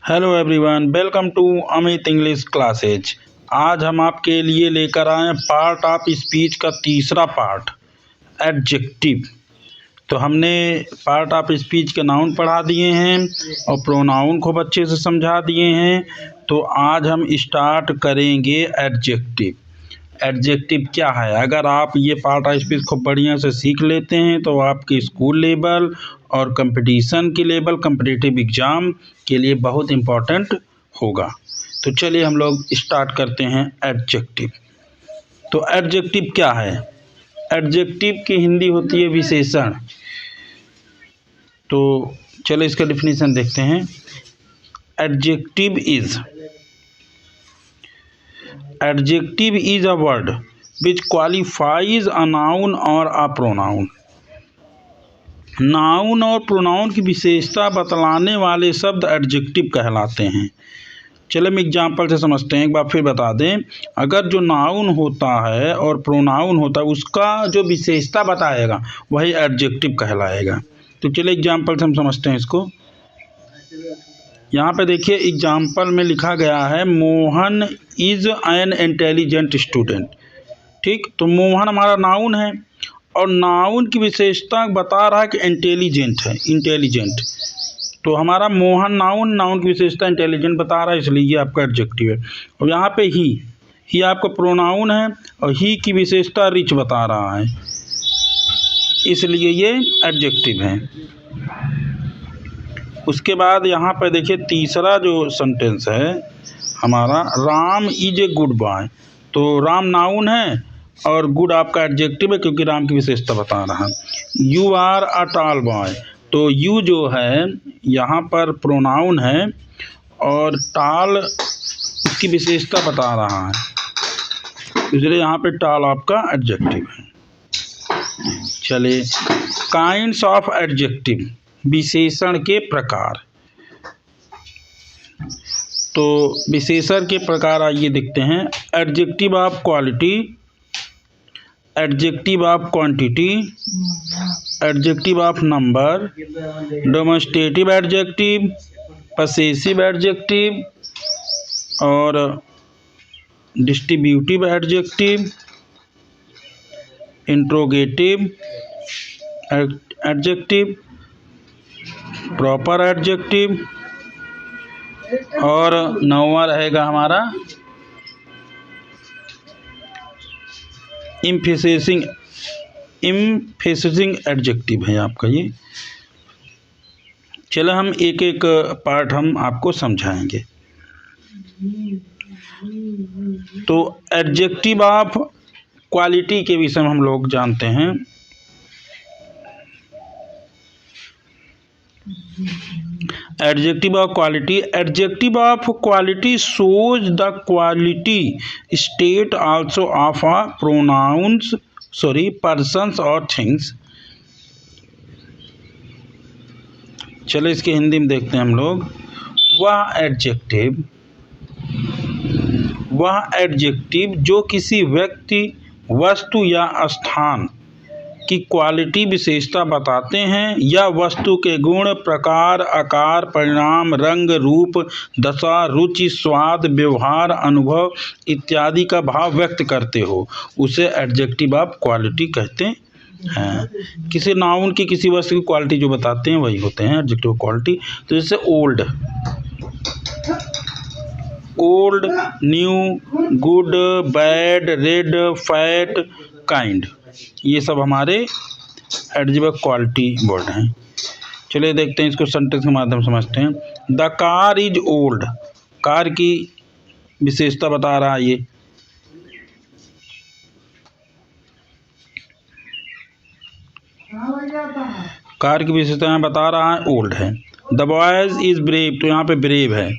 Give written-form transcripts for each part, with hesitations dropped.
Hello everyone, welcome to Amit English classes. आज हम आपके लिए लेकर आए हैं पार्ट ऑफ स्पीच का तीसरा पार्ट, एडजेक्टिव। तो हमने पार्ट ऑफ स्पीच के नाउन पढ़ा दिए हैं और प्रोनाउन खूब अच्छे से समझा दिए हैं। तो आज हम स्टार्ट करेंगे एडजेक्टिव। एडजेक्टिव क्या है? अगर आप ये पार्ट ऑफ स्पीच खूब बढ़िया से सीख लेते हैं तो आपके स्कूल लेवल और कंपटीशन के लेवल, कम्पिटिटिव एग्ज़ाम के लिए बहुत इम्पोर्टेंट होगा। तो चलिए हम लोग स्टार्ट करते हैं एडजेक्टिव। तो एडजेक्टिव क्या है? एडजेक्टिव की हिंदी होती है विशेषण। तो चलो इसका डिफिनीशन देखते हैं। Adjective is a word which qualifies a noun और अ प्रोनाउन। नाउन और प्रोनाउन की विशेषता बतलाने वाले शब्द एडजेक्टिव कहलाते हैं। चलो हम एग्जाम्पल से समझते हैं, एक बार फिर बता दें। अगर जो नाउन होता है और प्रोनाउन होता है उसका जो विशेषता बताएगा वही एडजेक्टिव कहलाएगा। तो चलिए एग्जाम्पल से हम समझते हैं इसको। यहाँ पे देखिए एग्जाम्पल में लिखा गया है Mohan is an intelligent student. ठीक, तो मोहन हमारा नाउन है और नाउन की विशेषता बता रहा है कि इंटेलिजेंट है, इंटेलिजेंट। तो हमारा मोहन नाउन की विशेषता इंटेलिजेंट बता रहा है, इसलिए ये आपका एडजेक्टिव है। और यहाँ पे ही आपका प्रोनाउन है और ही की विशेषता रिच बता रहा है, इसलिए ये एडजेक्टिव है। उसके बाद यहाँ पे देखिए तीसरा जो सेंटेंस है हमारा, Ram is a good boy. तो राम नाउन है और गुड आपका एडजेक्टिव है क्योंकि राम की विशेषता बता रहा है। You are a tall boy. तो यू जो है यहाँ पर प्रोनाउन है और टॉल उसकी विशेषता बता रहा है, इसलिए यहाँ पे टॉल आपका एडजेक्टिव है। चलिए, काइंड्स ऑफ एडजेक्टिव, विशेषण के प्रकार। तो विशेषण के प्रकार आइए देखते हैं। Adjective of quality, adjective of quantity, adjective of number, demonstrative adjective, possessive adjective और distributive adjective, interrogative adjective, proper adjective और नौवां रहेगा हमारा इम्फेसिसिंग एडजेक्टिव है आपका ये। चलो हम एक एक पार्ट हम आपको समझाएंगे। तो एडजेक्टिव ऑफ क्वालिटी के विषय में हम लोग जानते हैं। Adjective of quality, adjective of quality shows the quality state also of a pronouns, persons or things। चलो इसके हिंदी में देखते हैं हम लोग। वह एडजेक्टिव जो किसी व्यक्ति, वस्तु या स्थान की क्वालिटी, विशेषता बताते हैं या वस्तु के गुण, प्रकार, आकार, परिणाम, रंग, रूप, दशा, रुचि, स्वाद, व्यवहार, अनुभव इत्यादि का भाव व्यक्त करते हो, उसे एडजेक्टिव ऑफ क्वालिटी कहते हैं। किसी नाउन की, किसी वस्तु की क्वालिटी जो बताते हैं वही होते हैं एडजेक्टिव ऑफ क्वालिटी। तो जैसे old, new, good, bad, red, fat, kind, ये सब हमारे एडजेक्टिव ऑफ क्वालिटी वर्ड हैं। चलिए देखते हैं इसको सेंटेंस के माध्यम से समझते हैं। The car is old, car की विशेषता बता रहा है ये। कार की विशेषता बता रहा है, ओल्ड है। द बॉयज इज ब्रेव, तो यहाँ पे ब्रेव है,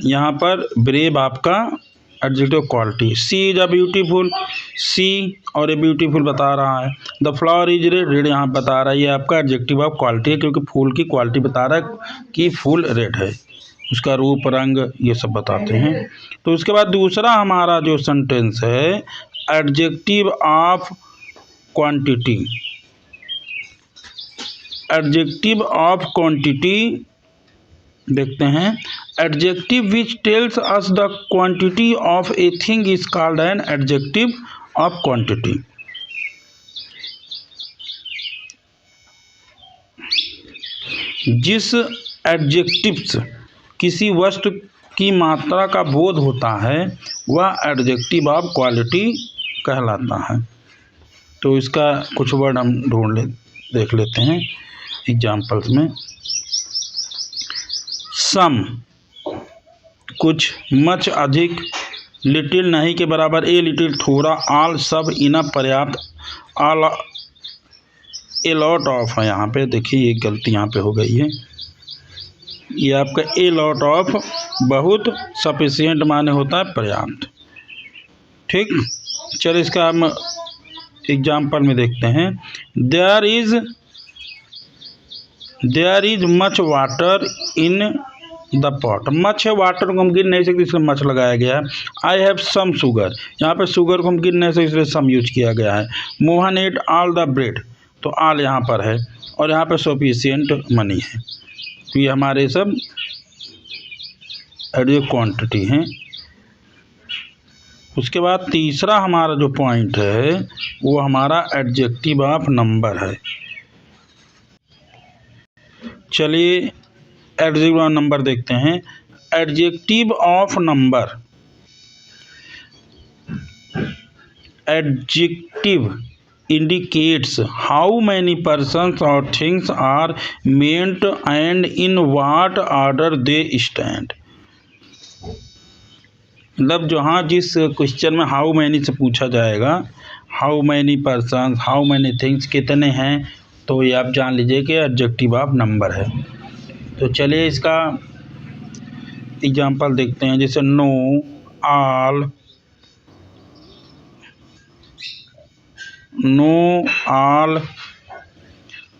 यहाँ पर ब्रेव आपका adjective quality. She is a beautiful, she और ए ब्यूटीफुल बता रहा है। The flower is red, red यहाँ बता रहा है, ये आपका एडजेक्टिव ऑफ क्वालिटी है क्योंकि फूल की क्वालिटी बता रहा है कि फूल रेड है, उसका रूप, रंग, ये सब बताते हैं। तो उसके बाद दूसरा हमारा जो सेंटेंस है, adjective of quantity. Adjective of quantity देखते हैं। Adjective which tells us the quantity of a thing is called an adjective of quantity. जिस एडजेक्टिव्स किसी वस्तु की मात्रा का बोध होता है वह एडजेक्टिव ऑफ क्वालिटी कहलाता है। तो इसका कुछ वर्ड हम देख लेते हैं एग्जाम्पल्स में। सम कुछ, मच अधिक, लिटिल नहीं के बराबर, ए लिटिल थोड़ा, ऑल सब, इनफ पर्याप्त, ऑल ए लॉट ऑफ है। यहाँ पे देखिए ये गलती यहाँ पे हो गई है, ये आपका ए लॉट ऑफ बहुत, सफिशिएंट माने होता है पर्याप्त। ठीक, चलिए इसका हम एग्जाम्पल में देखते हैं। There is much water in the pot. Much है, वाटर को हम गिन नहीं सकते इसलिए मच लगाया गया है। आई हैव सम शुगर, यहाँ पे शुगर को हम गिन नहीं सकते इसलिए सम यूज किया गया है। Mohan eight all the bread, तो ऑल यहाँ पर है और यहाँ पे सफिशिएंट मनी है। तो ये हमारे सब एडजेक्टिव क्वांटिटी हैं। उसके बाद तीसरा हमारा जो पॉइंट है वो हमारा एडजेक्टिव ऑफ नंबर है। चलिए एडजेक्टिव ऑफ नंबर देखते हैं। Adjective of number, adjective indicates how many persons or things are meant and in what order they stand। मतलब जहाँ जिस क्वेश्चन में हाउ मैनी से पूछा जाएगा, how many person, how many things, कितने हैं, तो ये आप जान लीजिए कि एडजेक्टिव ऑफ नंबर है। तो चलिए इसका एग्जांपल देखते हैं। जैसे no, all, no, all,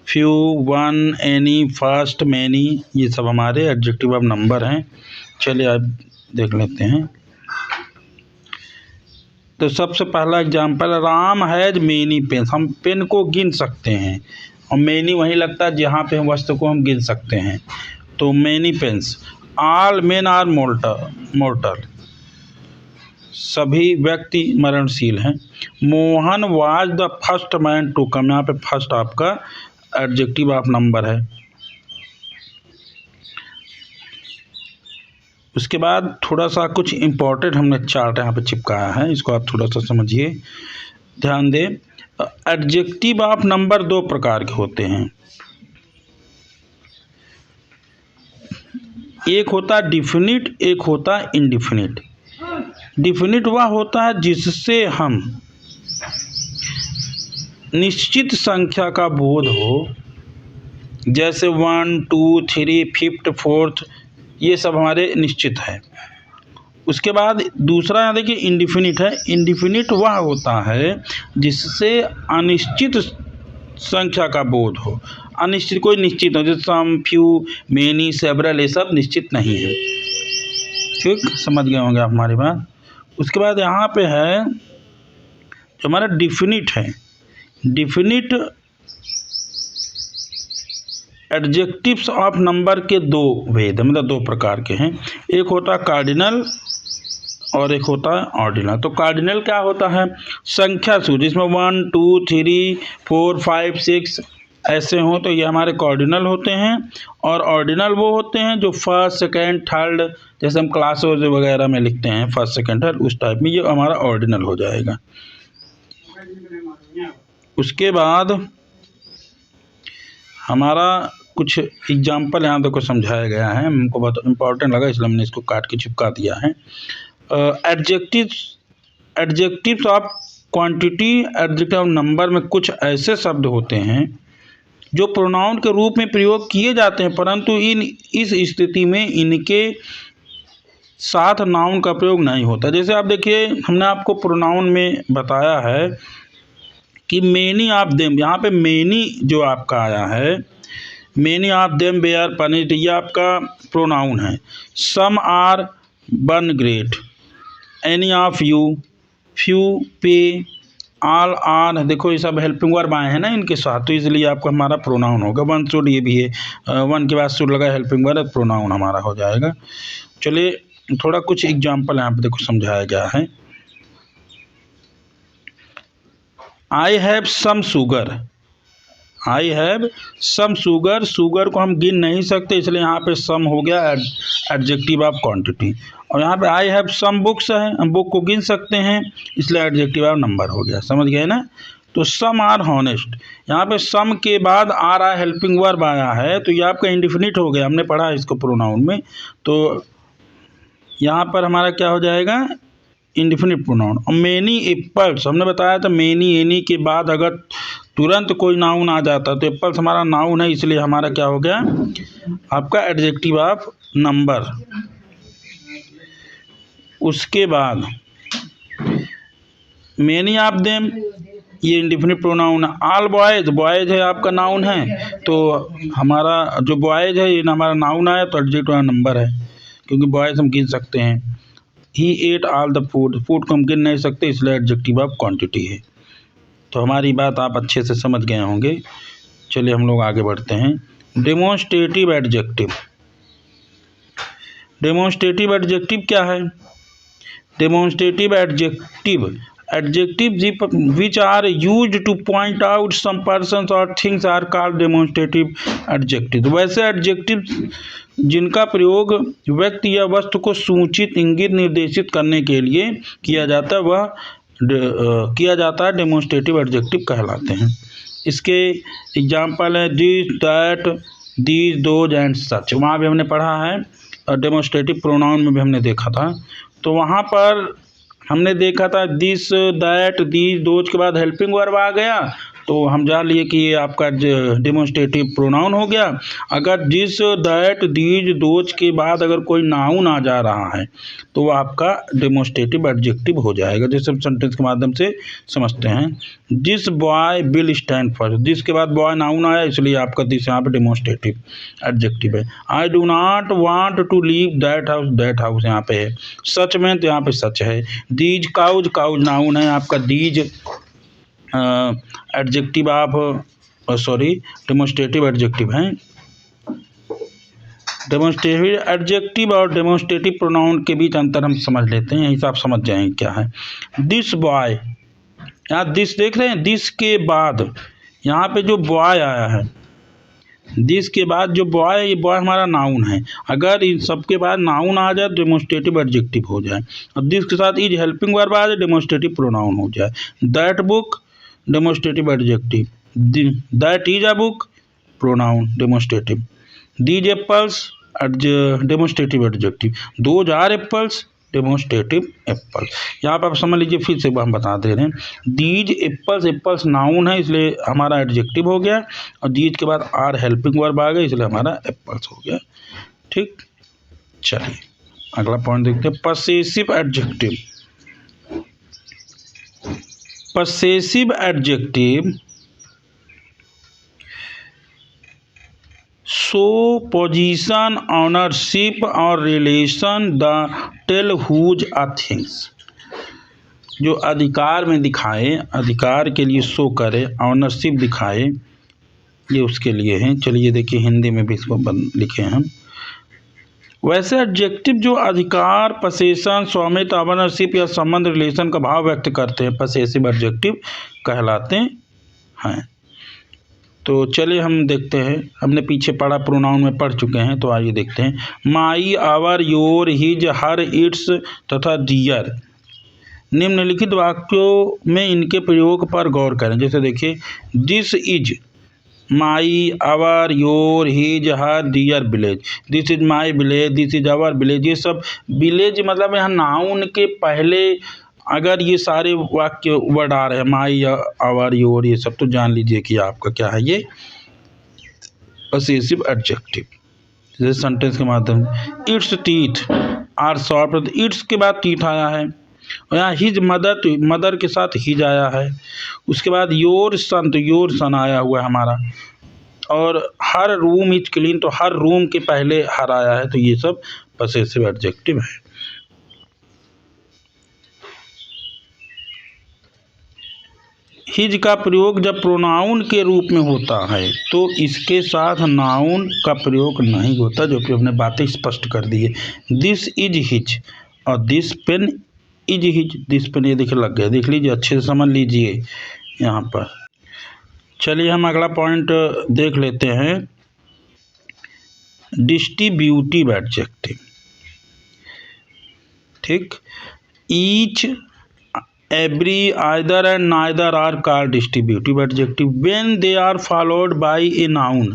few, one, any, first, many, ये सब हमारे एडजेक्टिव ऑफ नंबर हैं। चलिए आप देख लेते हैं। तो सबसे पहला example, Ram has many pens. हम पेन को गिन सकते हैं और मेनी वहीं लगता है जहाँ पे वस्तु को हम गिन सकते हैं, तो many pens. All men are mortal, सभी व्यक्ति मरणशील हैं। Mohan was the first man to come, यहाँ पे फर्स्ट आपका एडजेक्टिव ऑफ नंबर है। उसके बाद थोड़ा सा कुछ इम्पोर्टेंट हमने चार्ट यहाँ पे चिपकाया है, इसको आप थोड़ा सा समझिए, ध्यान दें। एडजेक्टिव ऑफ नंबर दो प्रकार के होते हैं। एक होता है डिफिनिट, एक होता है इनडिफिनिट। डिफिनिट वह होता है जिससे हम निश्चित संख्या का बोध हो, जैसे 1, 2, 3, 5, 4, ये सब हमारे निश्चित है। उसके बाद दूसरा यहाँ देखिए इनडिफिनिट है। इनडिफिनिट वह होता है जिससे अनिश्चित संख्या का बोध हो। अनिश्चित कोई निश्चित हो, जैसे सम, फ्यू, मेनी, सेवरल, ये सब निश्चित नहीं है। ठीक, समझ गए होंगे आप हमारी बात। उसके बाद यहाँ पे है जो हमारा डिफिनिट है। डिफिनिट एडजेक्टिव्स ऑफ नंबर के दो भेद, मतलब दो प्रकार के हैं। एक होता है कार्डिनल और एक होता है ऑर्डिनल। तो कार्डिनल क्या होता है? संख्या सूची, जिसमें 1, 2, 3, 4, 5, 6 ऐसे हों तो ये हमारे कार्डिनल होते हैं। और ऑर्डिनल वो होते हैं जो फर्स्ट, सेकंड, थर्ड, जैसे हम क्लास वगैरह में लिखते हैं फर्स्ट, सेकंड, थर्ड, उस टाइप में ये हमारा ऑर्डिनल हो जाएगा। उसके बाद हमारा कुछ एग्जाम्पल यहाँ तक को समझाया गया है, हमको बहुत इम्पोर्टेंट लगा इसलिए हमने इसको काट के चिपका दिया है। Adjectives of quantity, adjective of number में कुछ ऐसे शब्द होते हैं जो प्रोनाउन के रूप में प्रयोग किए जाते हैं, परंतु इस स्थिति में इनके साथ नाउन का प्रयोग नहीं होता। जैसे आप देखिए, हमने आपको प्रोनाउन में बताया है कि मेनी ऑफ देम, यहाँ पे मेनी जो आपका आया है, many of them were punished, ये आपका प्रोनाउन है। Some are born great, any of you, few pay, all are, देखो ये सब हेल्पिंग वर्ब आए हैं ना इनके साथ, तो इसलिए आपका हमारा प्रोनाउन होगा। वन शुड, ये भी है, वन के बाद शुड लगा, हेल्पिंग वर्ब, प्रोनाउन हमारा हो जाएगा। चलिए थोड़ा कुछ एग्जाम्पल यहाँ पे देखो समझाया गया है। I have some sugar, I have some sugar, sugar को हम गिन नहीं सकते इसलिए यहाँ पे सम हो गया एडजेक्टिव ऑफ क्वांटिटी। और यहाँ पे आई हैव सम बुक्स है, हम बुक को गिन सकते हैं इसलिए एडजेक्टिव ऑफ नंबर हो गया। समझ गए ना। तो सम आर हॉनेस्ट, यहाँ पे सम के बाद आ रहा हेल्पिंग वर्ब आया है तो ये आपका इंडिफिनिट हो गया, हमने पढ़ा है इसको प्रोनाउन में। तो यहाँ पर हमारा क्या हो जाएगा, इंडिफिनिट प्रोनाउन। और मेनी एप्पल्स, हमने बताया था मेनी एनी के बाद अगर तुरंत कोई नाउन आ जाता तो एप्पल्स हमारा नाउन है इसलिए हमारा क्या हो गया आपका एडजेक्टिव ऑफ नंबर। उसके बाद मेनी ऑफ देम, ये इंडिफिनिट प्रोनाउन है। ऑल बॉयज, बॉयज है आपका नाउन है तो हमारा जो बॉयज है ये हमारा नाउन आया तो एडजेक्टिव ऑफ नंबर है क्योंकि बॉयज हम गिन सकते हैं। He ate all the food, food को हम गिन नहीं सकते इसलिए एडजेक्टिव ऑफ क्वांटिटी है। तो हमारी बात आप अच्छे से समझ गए होंगे। चलिए हम लोग आगे बढ़ते हैं। डेमोन्स्ट्रेटिव एडजेक्टिव, डेमोन्स्ट्रेटिव एडजेक्टिव क्या है। Demonstrative adjective, adjective which are used to point out some persons और things are called demonstrative adjective. वैसे एडजेक्टिव जिनका प्रयोग व्यक्ति या वस्तु को सूचित, इंगित, निर्देशित करने के लिए किया जाता है वह किया जाता है डेमोन्स्ट्रेटिव एडजेक्टिव कहलाते हैं। इसके एग्जाम्पल है this, that, these, those and such, वहाँ भी हमने पढ़ा है और डेमोन्स्ट्रेटिव प्रोनाउन में भी हमने देखा था। तो वहाँ पर हमने देखा था दिस, दैट, दीज, दोज के बाद हेल्पिंग वर्ब आ गया तो हम जान लिए कि ये आपका डेमोन्स्ट्रेटिव प्रोनाउन हो गया। अगर दिस, दैट, दीज, दोज के बाद अगर कोई नाउन आ जा रहा है तो वो आपका डेमोन्स्ट्रेटिव एडजेक्टिव हो जाएगा, जैसे हम सेंटेंस के माध्यम से समझते हैं। This boy will stand first, this के बाद बॉय नाउन आया इसलिए आपका दिस यहाँ पे डेमोन्स्ट्रेटिव एडजेक्टिव है। I do not want to leave that house यहाँ पे है। सच में तो यहाँ पे सच है। दीज काउज, काउज नाउन है आपका, these adjective of demonstrative adjective हैं। डेमोन्स्ट्रेटिव एडजेक्टिव और डेमोन्स्ट्रेटिव प्रोनाउन के बीच अंतर हम समझ लेते हैं, यहीं से आप समझ जाएंगे क्या है। दिस बॉय, यहाँ दिस देख रहे हैं, दिस के बाद यहाँ पे जो बॉय आया है, दिस के बाद जो बॉय, ये बॉय हमारा नाउन है। अगर इन सब के बाद नाउन आ जाए डेमोन्स्ट्रेटिव एडजेक्टिव हो जाए। अब दिस के साथ इज हेल्पिंग वर्ब आ जाए डेमोन्स्ट्रेटिव प्रोनाउन हो जाए। That book demonstrative adjective, that is a book pronoun demonstrative. These apples demonstrative adjective, those are apples demonstrative apple. यहाँ पर आप समझ लीजिए, फिर से हम बता दे रहे हैं। दीज एप्पल्स, एप्पल्स नाउन है इसलिए हमारा एडजेक्टिव हो गया और दीज के बाद आर हेल्पिंग वर्ब आ गया इसलिए हमारा एप्पल्स हो गया। ठीक, चलिए अगला पॉइंट देखते हैं, possessive adjective. Possessive adjective show position, ownership और relation the tell whose a things, जो अधिकार में दिखाए, अधिकार के लिए शो करे, ऑनरशिप दिखाए, ये उसके लिए हैं। चलिए देखिए हिंदी में भी इसको लिखे हैं हम। वैसे एडजेक्टिव जो अधिकार, पसेशन, स्वामित्व, ऑनरशिप या संबंध, रिलेशन का भाव व्यक्त करते हैं पसेसिव एडजेक्टिव कहलाते हैं। तो चलिए हम देखते हैं, हमने पीछे पढ़ा प्रोनाउन में पढ़ चुके हैं तो आइए देखते हैं। My, our, your, his, her, its तथा दियर, निम्नलिखित वाक्यों में इनके प्रयोग पर गौर करें। जैसे देखिए this is my, our, your, his, her, their village, this is my village, this is our village. ये सब विलेज मतलब यहाँ नाउन के पहले अगर ये सारे वाक्य वर्ड आ रहे हैं, माई, आवर, योर, ये सब, तो जान लीजिए कि आपका क्या है, ये पसेसिव एडजेक्टिव। जैसे सेंटेंस के माध्यम से, its teeth are sharp, its के बाद टीथ आया है। और यहाँ हिज मदर, तो मदर के साथ हिज आया है। उसके बाद योर सन, तो योर सन आया हुआ है हमारा। और हर रूम इज क्लीन, तो हर रूम के पहले हर आया है। तो ये सब पसेसिव एडजेक्टिव है। हिज का प्रयोग जब प्रोनाउन के रूप में होता है तो इसके साथ नाउन का प्रयोग नहीं होता, जो कि हमने बातें स्पष्ट कर दी है। दिस इज हिज और this pen is his, this pen ये देखिए लग गया, देख लीजिए, अच्छे से समझ लीजिए यहाँ पर। चलिए हम अगला पॉइंट देख लेते हैं, डिस्ट्रीब्यूटिव एडजेक्टिव। ठीक, each, every, either and neither are called distributive adjective when they are followed by a noun.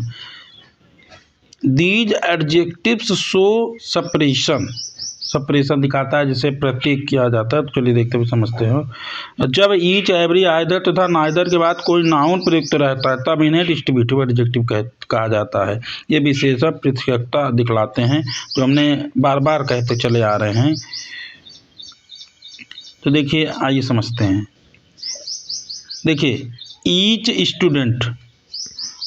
These adjectives show separation, separation दिखाता है, जैसे प्रतीक किया जाता है। तो चलिए देखते हुए समझते हो। जब ईच, एवरी, आइदर तथा नाइदर के बाद कोई नाउन प्रयुक्त रहता है तब इन्हें डिस्ट्रीब्यूटिव एडजेक्टिव कहा जाता है। ये विशेषण पृथकता दिखलाते हैं, जो हमने बार बार कहते चले आ रहे हैं। तो देखिए, आइए समझते हैं। देखिए, each student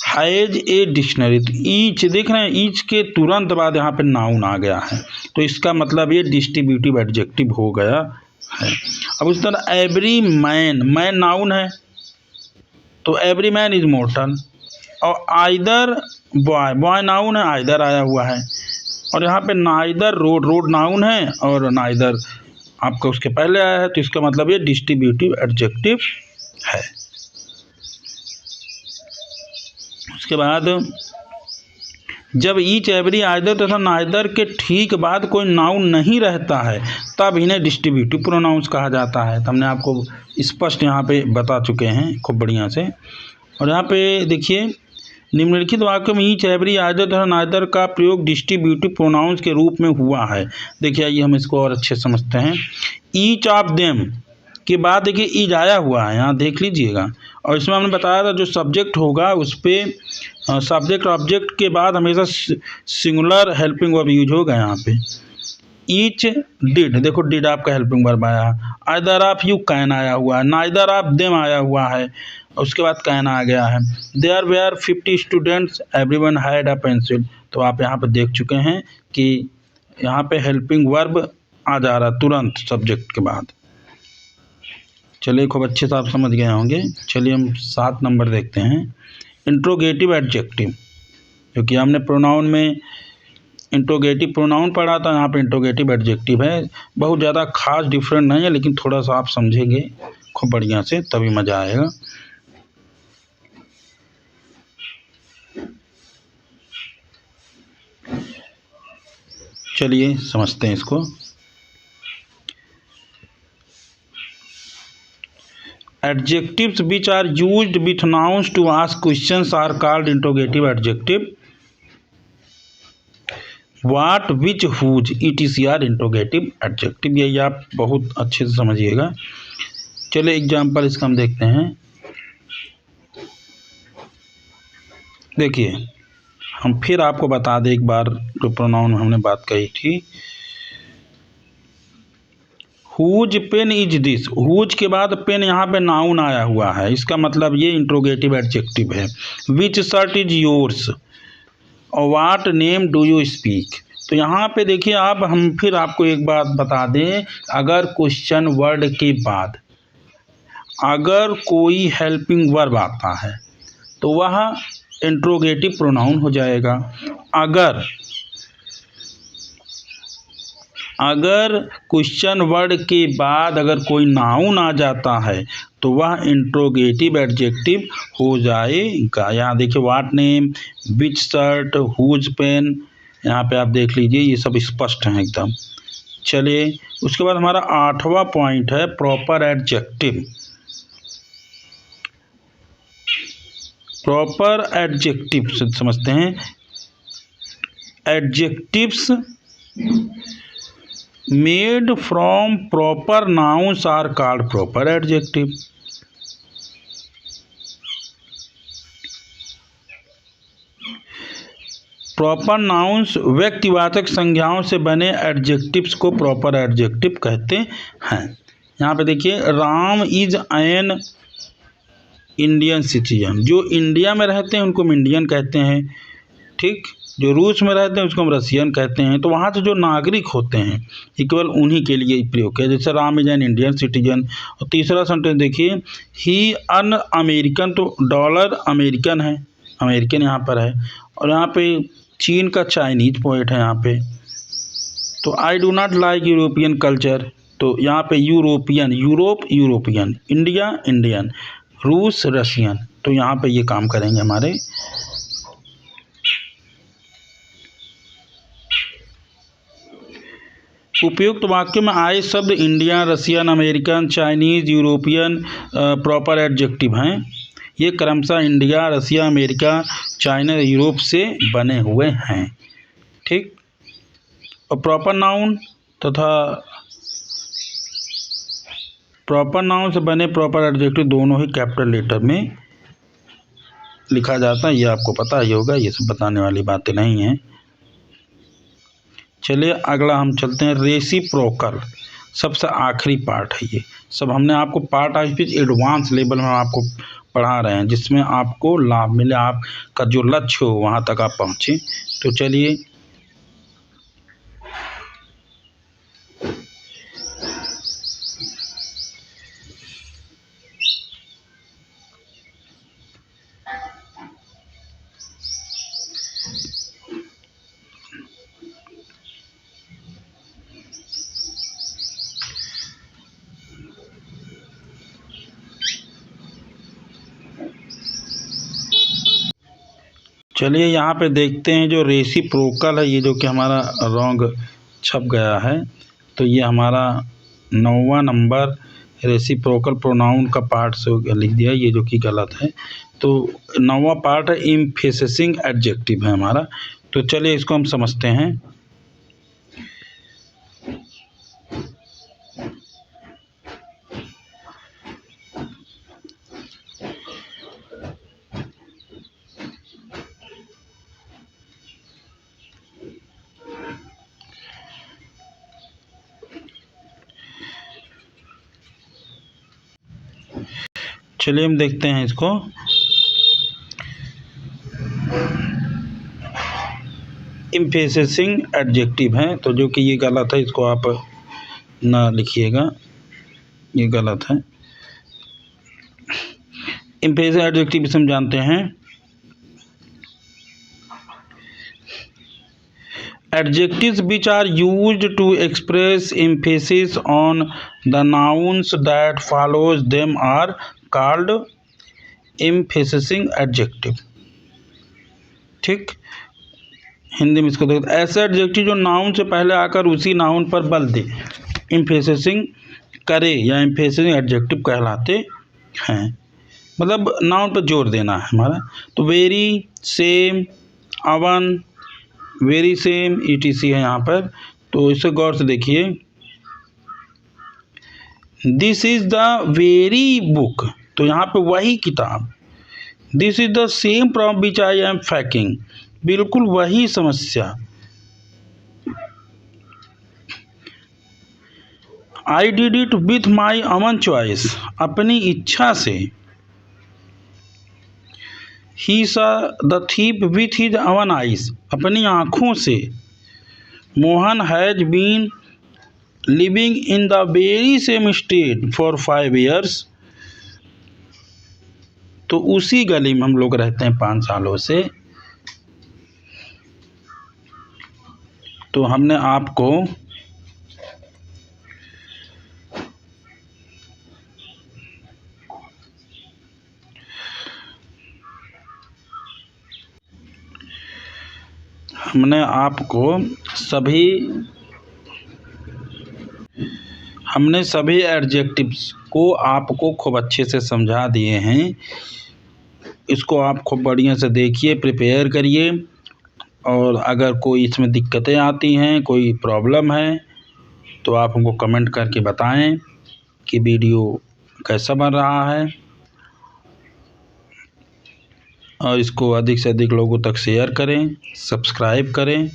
has a dictionary. Each देख रहे हैं, ईच के तुरंत बाद यहाँ पे नाउन आ गया है, तो इसका मतलब ये डिस्ट्रीब्यूटिव एडजेक्टिव हो गया है। अब उस तरह एवरी मैन, मैन नाउन है तो एवरी मैन इज मोर्टल। और आइदर बॉय, बॉय नाउन है, आइदर आया हुआ है। और यहाँ पे नाइदर रोड, रोड नाउन है और नाइदर आपका उसके पहले आया है, तो इसका मतलब ये डिस्ट्रीब्यूटिव एडजेक्टिव है। उसके बाद जब ईच, एवरी, आइदर तथा नाइदर के ठीक बाद कोई नाउन नहीं रहता है तब इन्हें डिस्ट्रीब्यूटिव प्रोनाउंस कहा जाता है। तो हमने आपको स्पष्ट यहाँ पे बता चुके हैं खूब बढ़िया से। और यहाँ पे देखिए, निम्नलिखित वाक्य में ईच, एवरी, आइदर तथा नाइदर का प्रयोग डिस्ट्रीब्यूटिव प्रोनाउंस के रूप में हुआ है। देखिए, आइए हम इसको और अच्छे समझते हैं। ईच ऑफ देम के बाद देखिए ईज आया हुआ है, यहाँ देख लीजिएगा। और इसमें हमने बताया था जो सब्जेक्ट होगा उस पर सब्जेक्ट ऑब्जेक्ट के बाद हमेशा सिंगुलर हेल्पिंग वर्ब यूज होगा। यहाँ पे ईच डिड, देखो डिड आपका हेल्पिंग वर्ब आया। आइदर ऑफ यू कैन आया हुआ है, नाइदर ऑफ देम आया हुआ है, उसके बाद कैन आ गया है। There were 50 students, everyone had a pencil. तो आप यहाँ पे देख चुके हैं कि यहाँ पे हेल्पिंग वर्ब आ जा रहा है तुरंत सब्जेक्ट के बाद। चलिए, खूब अच्छे से आप समझ गए होंगे। चलिए हम 7 नंबर देखते हैं, इंट्रोगेटिव एडजेक्टिव। क्योंकि हमने प्रोनाउन में इंट्रोगेटिव प्रोनाउन पढ़ा था, यहाँ पे इंट्रोगेटिव एडजेक्टिव है। बहुत ज़्यादा खास डिफरेंट नहीं है, लेकिन थोड़ा सा आप समझेंगे खूब बढ़िया से तभी मज़ा आएगा। चलिए समझते हैं इसको। Adjectives which are used with nouns to ask questions are called interrogative adjective. What, which, whose, etc. are interrogative adjective। यही आप बहुत अच्छे से समझिएगा। चलिए एग्जाम्पल इसका हम देखते हैं। देखिए, हम फिर आपको बता दें एक बार जो प्रोनाउन हमने बात कही थी। Whose pen is this, whose के बाद पेन यहाँ पे नाउन आया हुआ है, इसका मतलब ये इंट्रोगेटिव एडजेक्टिव है। विच शर्ट इज योर्स और वाट नेम डू यू स्पीक। तो यहाँ पे देखिए, आप हम फिर आपको एक बात बता दें, अगर क्वेश्चन वर्ड के बाद अगर कोई हेल्पिंग वर्ब आता है तो वह इंट्रोगेटिव प्रोनाउन हो जाएगा। अगर क्वेश्चन वर्ड के बाद अगर कोई नाउन आ जाता है तो वह इंट्रोगेटिव एडजेक्टिव हो जाएगा। यहाँ देखिए, what name, which shirt, whose pen, यहाँ पे आप देख लीजिए, ये सब स्पष्ट हैं एकदम। चलिए, उसके बाद हमारा 8वां पॉइंट है प्रॉपर एडजेक्टिव। प्रॉपर एडजेक्टिव से समझते हैं। Adjectives made from proper nouns are called proper adjective। Proper nouns व्यक्तिवाचक संज्ञाओं से बने एडजेक्टिव्स को प्रॉपर एडजेक्टिव कहते हैं। यहाँ पे देखिए, Ram is an Indian citizen, जो इंडिया में रहते हैं उनको हम इंडियन कहते हैं। ठीक, जो रूस में रहते हैं उसको हम रसियन कहते हैं। तो वहाँ से जो नागरिक होते हैं ये केवल उन्हीं के लिए प्रयोग किया, जैसे Ram is an Indian citizen. और तीसरा सेंटेंस देखिए, ही अन अमेरिकन, तो डॉलर अमेरिकन है, अमेरिकन यहाँ पर है। और यहाँ पे चीन का चाइनीज पोएट है यहाँ पे। तो आई do not like European culture, तो यहाँ पे European, Europe European, India Indian, रूस रशियन। तो यहाँ पे ये काम करेंगे हमारे। उपयुक्त वाक्य में आए शब्द India, Russian, American, Chinese, European proper adjective हैं। ये क्रमशः India, Russia, America, China, Europe से बने हुए हैं। ठीक। और प्रॉपर नाउन तथा प्रॉपर नाउन से बने प्रॉपर एडजेक्टिव दोनों ही कैपिटल लेटर में लिखा जाता है। ये आपको पता ही होगा, ये सब बताने वाली बातें नहीं हैं। चलिए अगला हम चलते हैं, रेसिप्रोकल, सबसे आखिरी पार्ट है ये। सब हमने आपको part of speech advance level में आपको पढ़ा रहे हैं, जिसमें आपको लाभ मिले, आपका जो लक्ष्य हो वहाँ तक आप पहुँचे। तो चलिए यहाँ पे देखते हैं जो रेसिप्रोकल है, ये जो कि हमारा रॉन्ग छप गया है। तो ये हमारा 9वां नंबर रेसिप्रोकल प्रोनाउन का पार्ट से लिख दिया, ये जो कि गलत है। तो 9वां पार्ट है एम्फेसिसिंग एडजेक्टिव है हमारा। तो चलिए इसको हम समझते हैं। चलिए हम देखते हैं इसको। एम्फेसिसिंग एडजेक्टिव है, तो जो कि ये गलत है, इसको आप ना लिखिएगा, ये गलत है। एम्फेसिसिंग एडजेक्टिव हम जानते हैं, adjectives which are used to express emphasis on the nouns that follows them are called emphasizing adjective। ठीक, हिंदी में इसको देखते, ऐसे एडजेक्टिव जो नाउन से पहले आकर उसी नाउन पर बल दे, एम्फेसिसिंग करे या एम्फेसिसिंग एडजेक्टिव कहलाते हैं। मतलब नाउन पर जोर देना है हमारा। तो very, same, own, very same, ETC है यहाँ पर। तो इसे गौर से देखिए, this is the very book, तो यहाँ पे वही किताब। This is the same problem which I am facing, बिल्कुल वही समस्या। I did it with my own choice, अपनी इच्छा से। He saw the thief with his own eyes, अपनी आँखों से। Mohan has been living in the very same state for 5 years, तो उसी गली में हम लोग रहते हैं 5 सालों से। तो हमने आपको सभी एडजेक्टिव्स को आपको खूब अच्छे से समझा दिए हैं। इसको आप खूब बढ़िया से देखिए, प्रिपेयर करिए। और अगर कोई इसमें दिक्कतें आती हैं, कोई प्रॉब्लम है, तो आप हमको कमेंट करके बताएं कि वीडियो कैसा बन रहा है। और इसको अधिक से अधिक लोगों तक शेयर करें, सब्सक्राइब करें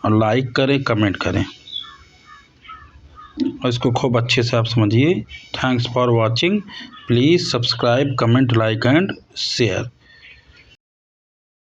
और लाइक करें, कमेंट करें। और इसको खूब अच्छे से आप समझिए। Thanks for watching. Please subscribe, comment, like and share.